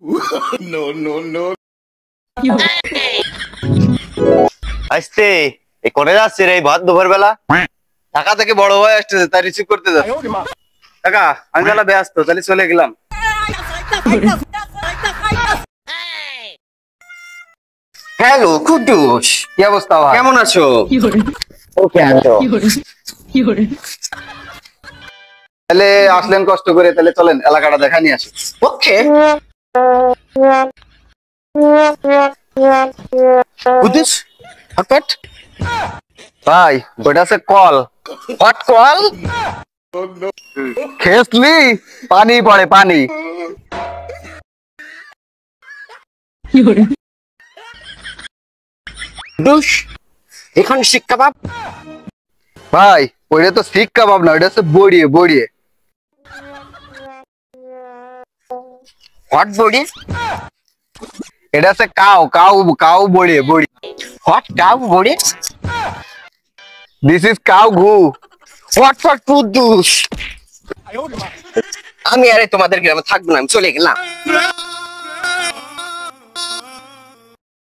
No, no, no. আসতে এই কোনে যাচ্ছে রে ভাত দুপুর বেলা? ঢাকা থেকে বড় ভাই আসছে তাই রিসিভ করতে যাচ্ছে। কাকা আমি বেলা ব্যস্ত তাহলে চলে গেলাম। হ্যালো কুদ্দুস, কি অবস্থা ভাই? কেমন আছো? ওকে আছো। তাহলে আসলেন কষ্ট করে, তাহলে চলেন এলাকাটা দেখা নিয়ে আসি। ওকে কুদ্দুস, হটপট ভাই ওটা আছে কল। Hot call. খেসলি পানি পড়ে পানি। কুদ্দুস, এখানে শিক কাবাব। ভাই ওইটা তো শিক কাবাব না, ওইটা হচ্ছে বড়িয়ে বড়িয়ে। Hot body. এটা হচ্ছে কাউ কাউ কাউ বড়িয়ে বড়ি। Hot cow body. This is cow ঘু। Hot for Quddus. আমি আরে তোমাদের গ্রামে থাকবো না, আমি চলে গেলাম।